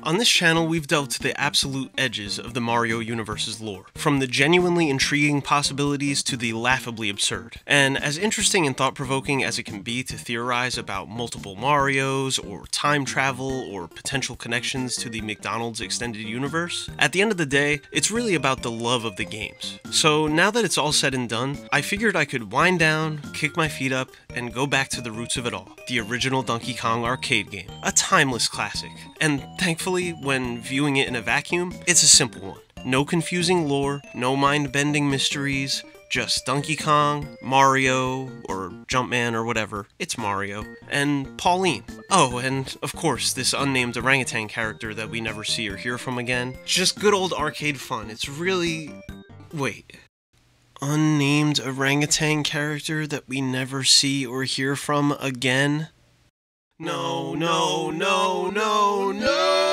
On this channel, we've delved to the absolute edges of the Mario universe's lore, from the genuinely intriguing possibilities to the laughably absurd. And as interesting and thought-provoking as it can be to theorize about multiple Marios, or time travel, or potential connections to the McDonald's extended universe, at the end of the day, it's really about the love of the games. So now that it's all said and done, I figured I could wind down, kick my feet up, and go back to the roots of it all, the original Donkey Kong arcade game, a timeless classic. And thankfully, when viewing it in a vacuum, it's a simple one. No confusing lore, no mind-bending mysteries, just Donkey Kong, Mario, or Jumpman or whatever, it's Mario, and Pauline. Oh, and of course, this unnamed orangutan character that we never see or hear from again. Just good old arcade fun. It's really... Wait. Unnamed orangutan character that we never see or hear from again? No, no, no, no, no!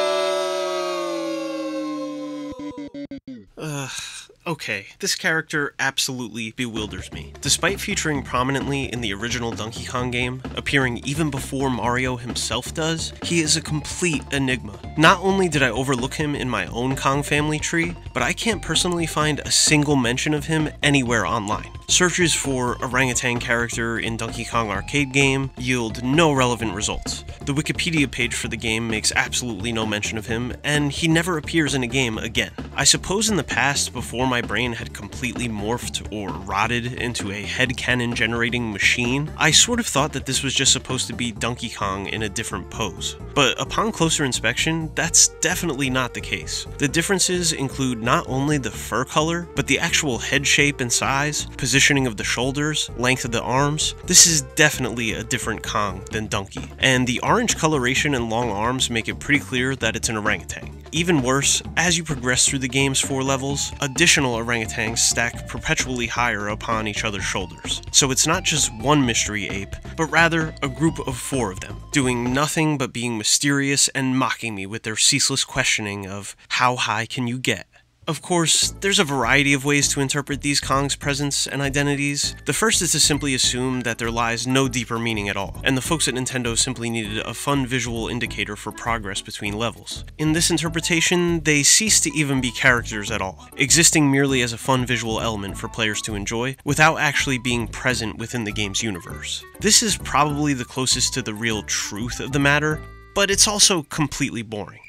Okay, this character absolutely bewilders me. Despite featuring prominently in the original Donkey Kong game, appearing even before Mario himself does, he is a complete enigma. Not only did I overlook him in my own Kong family tree, but I can't personally find a single mention of him anywhere online. Searches for orangutan character in Donkey Kong arcade game yield no relevant results. The Wikipedia page for the game makes absolutely no mention of him, and he never appears in a game again. I suppose in the past, before my brain had completely morphed or rotted into a headcanon generating machine, I sort of thought that this was just supposed to be Donkey Kong in a different pose. But upon closer inspection, that's definitely not the case. The differences include not only the fur color, but the actual head shape and size, positioning of the shoulders, length of the arms. This is definitely a different Kong than Donkey, and the orange coloration and long arms make it pretty clear that it's an orangutan. Even worse, as you progress through the game's 4 levels, additional orangutans stack perpetually higher upon each other's shoulders. So it's not just one mystery ape, but rather a group of 4 of them, doing nothing but being mysterious and mocking me with their ceaseless questioning of, how high can you get? Of course, there's a variety of ways to interpret these Kong's presence and identities. The first is to simply assume that there lies no deeper meaning at all, and the folks at Nintendo simply needed a fun visual indicator for progress between levels. In this interpretation, they cease to even be characters at all, existing merely as a fun visual element for players to enjoy, without actually being present within the game's universe. This is probably the closest to the real truth of the matter, but it's also completely boring.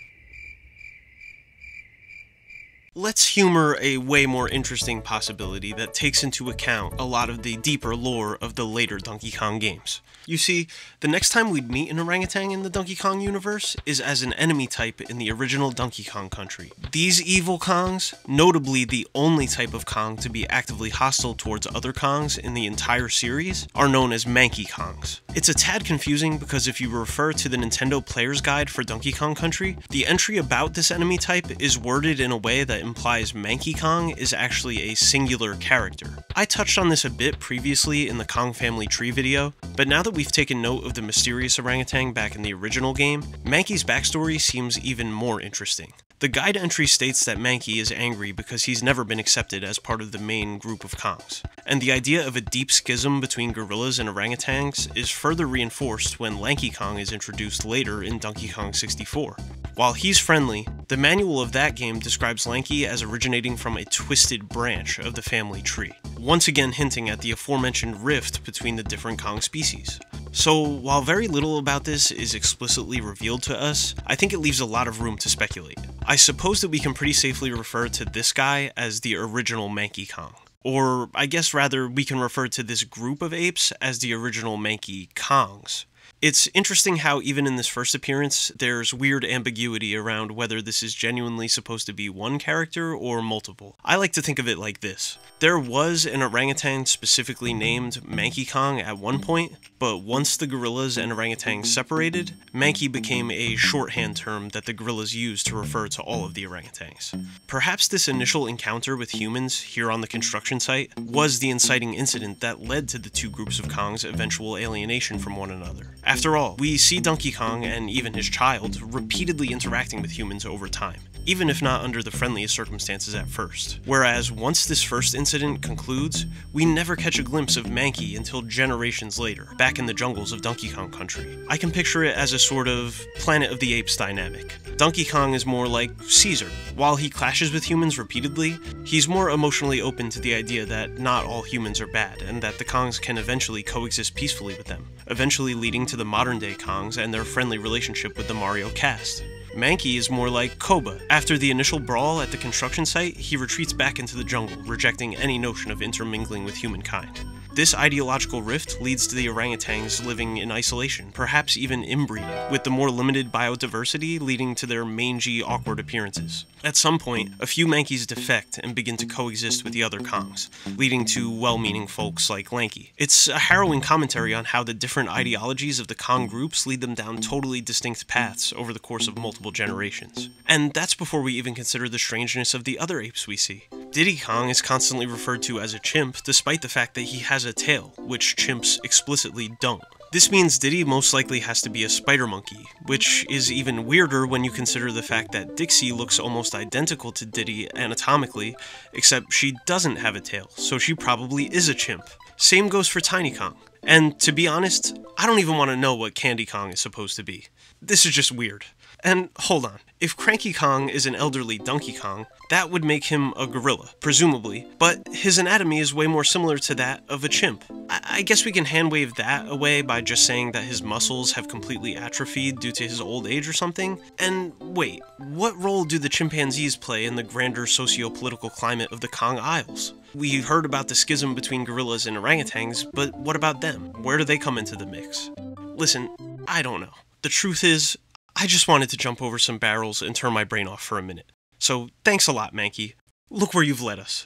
Let's humor a way more interesting possibility that takes into account a lot of the deeper lore of the later Donkey Kong games. You see, the next time we'd meet an orangutan in the Donkey Kong universe is as an enemy type in the original Donkey Kong Country. These evil Kongs, notably the only type of Kong to be actively hostile towards other Kongs in the entire series, are known as Manky Kongs. It's a tad confusing because if you refer to the Nintendo Player's Guide for Donkey Kong Country, the entry about this enemy type is worded in a way that implies Manky Kong is actually a singular character. I touched on this a bit previously in the Kong Family Tree video, but now that we've taken note of the mysterious orangutan back in the original game, Manky's backstory seems even more interesting. The guide entry states that Manky is angry because he's never been accepted as part of the main group of Kongs, and the idea of a deep schism between gorillas and orangutans is further reinforced when Lanky Kong is introduced later in Donkey Kong 64. While he's friendly, the manual of that game describes Lanky as originating from a twisted branch of the family tree, once again hinting at the aforementioned rift between the different Kong species. So, while very little about this is explicitly revealed to us, I think it leaves a lot of room to speculate. I suppose that we can pretty safely refer to this guy as the original Manky Kong. Or, I guess rather, we can refer to this group of apes as the original Manky Kongs. It's interesting how even in this first appearance, there's weird ambiguity around whether this is genuinely supposed to be one character or multiple. I like to think of it like this. There was an orangutan specifically named Manky Kong at one point, but once the gorillas and orangutans separated, Manky became a shorthand term that the gorillas used to refer to all of the orangutans. Perhaps this initial encounter with humans here on the construction site was the inciting incident that led to the two groups of Kongs' eventual alienation from one another. After all, we see Donkey Kong and even his child repeatedly interacting with humans over time, even if not under the friendliest circumstances at first. Whereas once this first incident concludes, we never catch a glimpse of Mankey until generations later, back in the jungles of Donkey Kong Country. I can picture it as a sort of Planet of the Apes dynamic. Donkey Kong is more like Caesar. While he clashes with humans repeatedly, he's more emotionally open to the idea that not all humans are bad, and that the Kongs can eventually coexist peacefully with them, eventually leading to the modern-day Kongs and their friendly relationship with the Mario cast. Mankey is more like Koba. After the initial brawl at the construction site, he retreats back into the jungle, rejecting any notion of intermingling with humankind. This ideological rift leads to the orangutans living in isolation, perhaps even inbreeding, with the more limited biodiversity leading to their mangy, awkward appearances. At some point, a few Mankeys defect and begin to coexist with the other Kongs, leading to well-meaning folks like Lanky. It's a harrowing commentary on how the different ideologies of the Kong groups lead them down totally distinct paths over the course of multiple generations. And that's before we even consider the strangeness of the other apes we see. Diddy Kong is constantly referred to as a chimp, despite the fact that he has a tail, which chimps explicitly don't. This means Diddy most likely has to be a spider monkey, which is even weirder when you consider the fact that Dixie looks almost identical to Diddy anatomically, except she doesn't have a tail, so she probably is a chimp. Same goes for Tiny Kong. And to be honest, I don't even want to know what Candy Kong is supposed to be. This is just weird. And hold on, if Cranky Kong is an elderly Donkey Kong, that would make him a gorilla, presumably, but his anatomy is way more similar to that of a chimp. I guess we can hand-wave that away by just saying that his muscles have completely atrophied due to his old age or something. And wait, what role do the chimpanzees play in the grander socio-political climate of the Kong Isles? We heard about the schism between gorillas and orangutans, but what about them? Where do they come into the mix? Listen, I don't know. The truth is, I just wanted to jump over some barrels and turn my brain off for a minute. So thanks a lot, Mankey. Look where you've led us.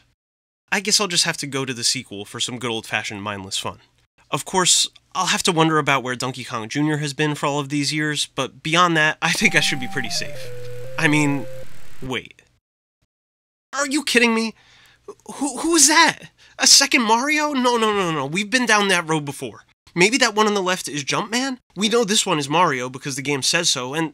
I guess I'll just have to go to the sequel for some good old-fashioned mindless fun. Of course, I'll have to wonder about where Donkey Kong Jr. has been for all of these years, but beyond that, I think I should be pretty safe. I mean, wait. Are you kidding me? Who is that? A second Mario? No. We've been down that road before. Maybe that one on the left is Jumpman? We know this one is Mario because the game says so, and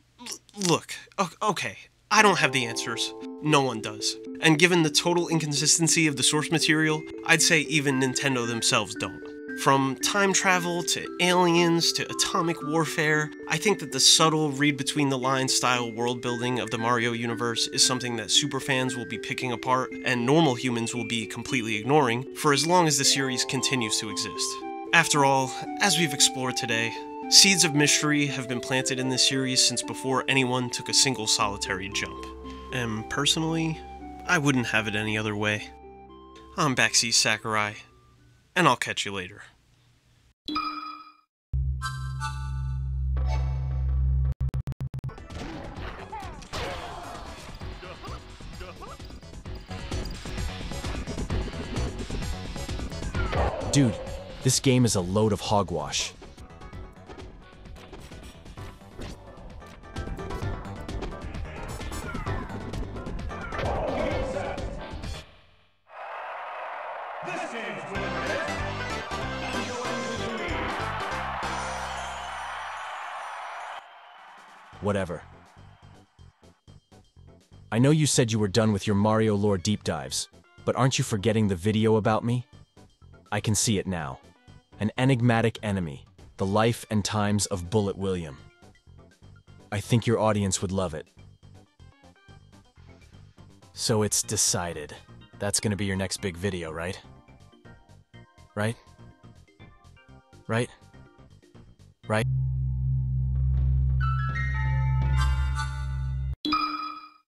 look, okay, I don't have the answers. No one does. And given the total inconsistency of the source material, I'd say even Nintendo themselves don't. From time travel to aliens to atomic warfare, I think that the subtle read-between-the-lines style world-building of the Mario universe is something that superfans will be picking apart and normal humans will be completely ignoring for as long as the series continues to exist. After all, as we've explored today, seeds of mystery have been planted in this series since before anyone took a single solitary jump. And personally, I wouldn't have it any other way. I'm Backseat Sakurai, and I'll catch you later. Dude, this game is a load of hogwash. Whatever. I know you said you were done with your Mario lore deep dives, but aren't you forgetting the video about me? I can see it now. An enigmatic enemy, the life and times of Bullet William. I think your audience would love it. So it's decided. That's gonna be your next big video, right? Right?